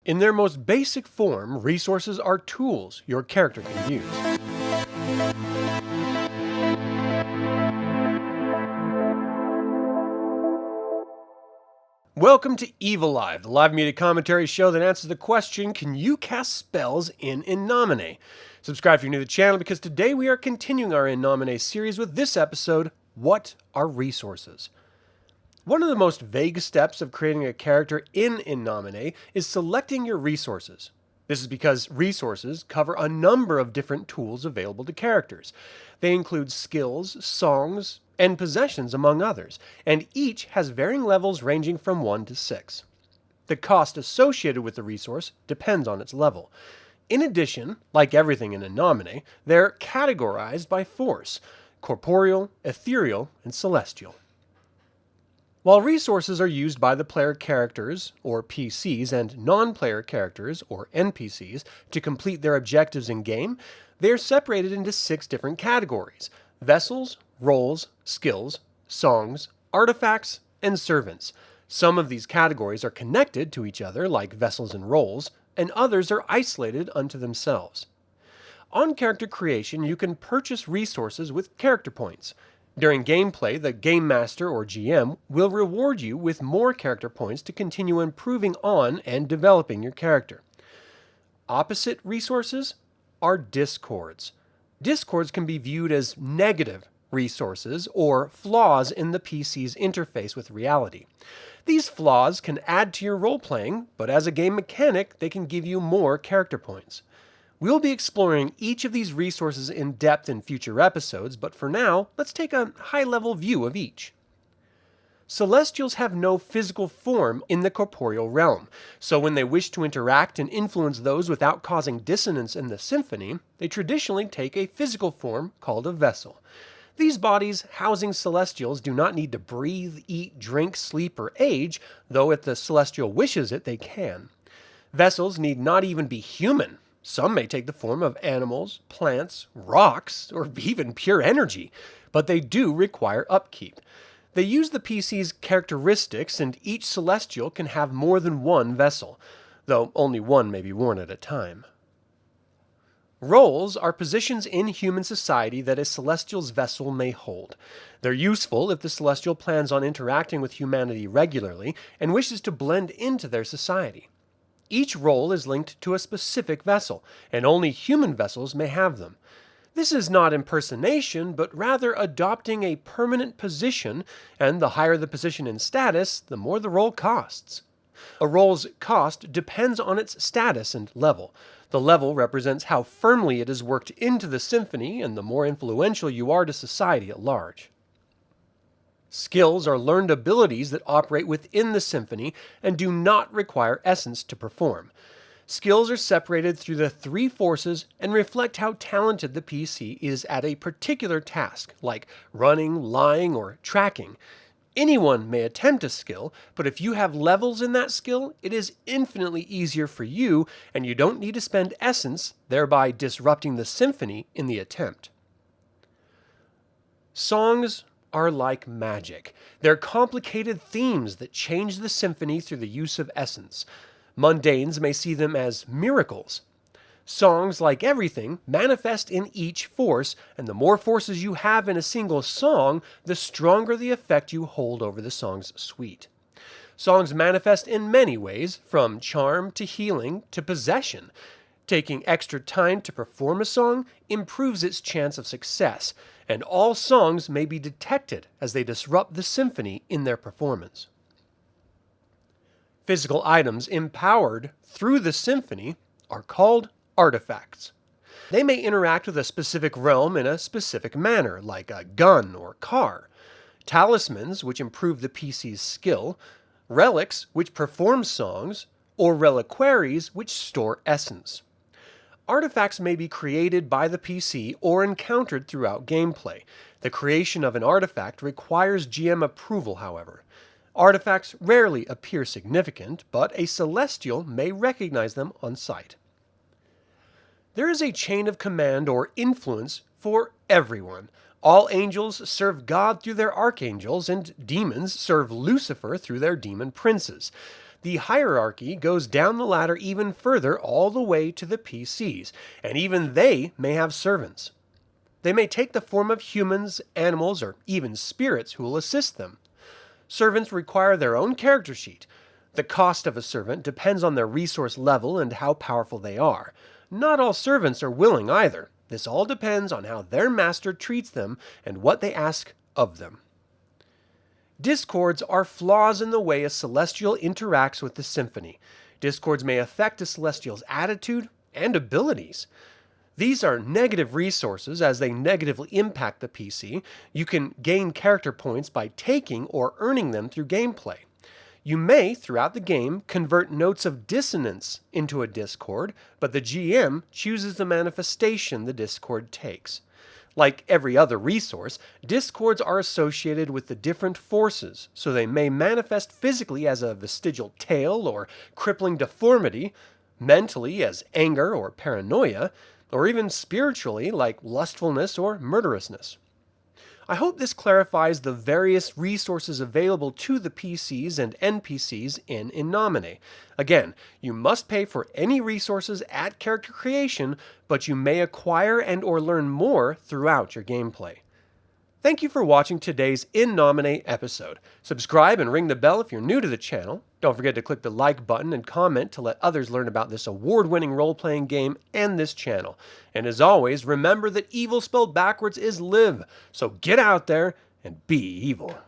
In their most basic form, resources are tools your character can use. Welcome to Evil Live, the live media commentary show that answers the question, can you cast spells in Nomine? Subscribe if you're new to the channel because today we are continuing our In Nomine series with this episode, What are Resources? One of the most vague steps of creating a character in Nomine is selecting your resources. This is because resources cover a number of different tools available to characters. They include skills, songs, and possessions, among others, and each has varying levels ranging from 1 to 6. The cost associated with the resource depends on its level. In addition, like everything in Nomine, they're categorized by force: corporeal, ethereal, and celestial. While resources are used by the player characters, or PCs, and non-player characters, or NPCs, to complete their objectives in-game, they are separated into 6 different categories: vessels, roles, skills, songs, artifacts, and servants. Some of these categories are connected to each other, like vessels and roles, and others are isolated unto themselves. On character creation, you can purchase resources with character points. During gameplay, the Game Master or GM will reward you with more character points to continue improving on and developing your character. Opposite resources are discords. Discords can be viewed as negative resources or flaws in the PC's interface with reality. These flaws can add to your role-playing, but as a game mechanic, they can give you more character points. We'll be exploring each of these resources in depth in future episodes, but for now, let's take a high-level view of each. Celestials have no physical form in the corporeal realm, so when they wish to interact and influence those without causing dissonance in the symphony, they traditionally take a physical form called a vessel. These bodies housing celestials do not need to breathe, eat, drink, sleep, or age, though if the celestial wishes it, they can. Vessels need not even be human. Some may take the form of animals, plants, rocks, or even pure energy, but they do require upkeep. They use the PC's characteristics, and each celestial can have more than one vessel, though only one may be worn at a time. Roles are positions in human society that a celestial's vessel may hold. They're useful if the celestial plans on interacting with humanity regularly and wishes to blend into their society. Each role is linked to a specific vessel, and only human vessels may have them. This is not impersonation, but rather adopting a permanent position, and the higher the position in status, the more the role costs. A role's cost depends on its status and level. The level represents how firmly it is worked into the symphony, and the more influential you are to society at large. Skills are learned abilities that operate within the symphony and do not require essence to perform. Skills are separated through the 3 forces and reflect how talented the PC is at a particular task, like running, lying, or tracking. Anyone may attempt a skill, but if you have levels in that skill, it is infinitely easier for you, and you don't need to spend essence, thereby disrupting the symphony in the attempt. Songs are like magic. They're complicated themes that change the symphony through the use of essence. Mundanes may see them as miracles. Songs, like everything, manifest in each force, and the more forces you have in a single song, the stronger the effect you hold over the song's suite. Songs manifest in many ways, from charm to healing to possession. Taking extra time to perform a song improves its chance of success, and all songs may be detected as they disrupt the symphony in their performance. Physical items empowered through the symphony are called artifacts. They may interact with a specific realm in a specific manner, like a gun or car. Talismans, which improve the PC's skill, relics, which perform songs, or reliquaries, which store essence. Artifacts may be created by the PC or encountered throughout gameplay. The creation of an artifact requires GM approval, however. Artifacts rarely appear significant, but a celestial may recognize them on sight. There is a chain of command or influence for everyone. All angels serve God through their archangels, and demons serve Lucifer through their demon princes. The hierarchy goes down the ladder even further all the way to the PCs, and even they may have servants. They may take the form of humans, animals, or even spirits who will assist them. Servants require their own character sheet. The cost of a servant depends on their resource level and how powerful they are. Not all servants are willing either. This all depends on how their master treats them and what they ask of them. Discords are flaws in the way a celestial interacts with the symphony. Discords may affect a celestial's attitude and abilities. These are negative resources as they negatively impact the PC. You can gain character points by taking or earning them through gameplay. You may, throughout the game, convert notes of dissonance into a discord, but the GM chooses the manifestation the discord takes. Like every other resource, discords are associated with the different forces, so they may manifest physically as a vestigial tail or crippling deformity, mentally as anger or paranoia, or even spiritually like lustfulness or murderousness. I hope this clarifies the various resources available to the PCs and NPCs in Nomine. Again, you must pay for any resources at character creation, but you may acquire and or learn more throughout your gameplay. Thank you for watching today's In Nomine episode. Subscribe and ring the bell if you're new to the channel. Don't forget to click the like button and comment to let others learn about this award-winning role-playing game and this channel. And as always, remember that evil spelled backwards is live. So get out there and be evil.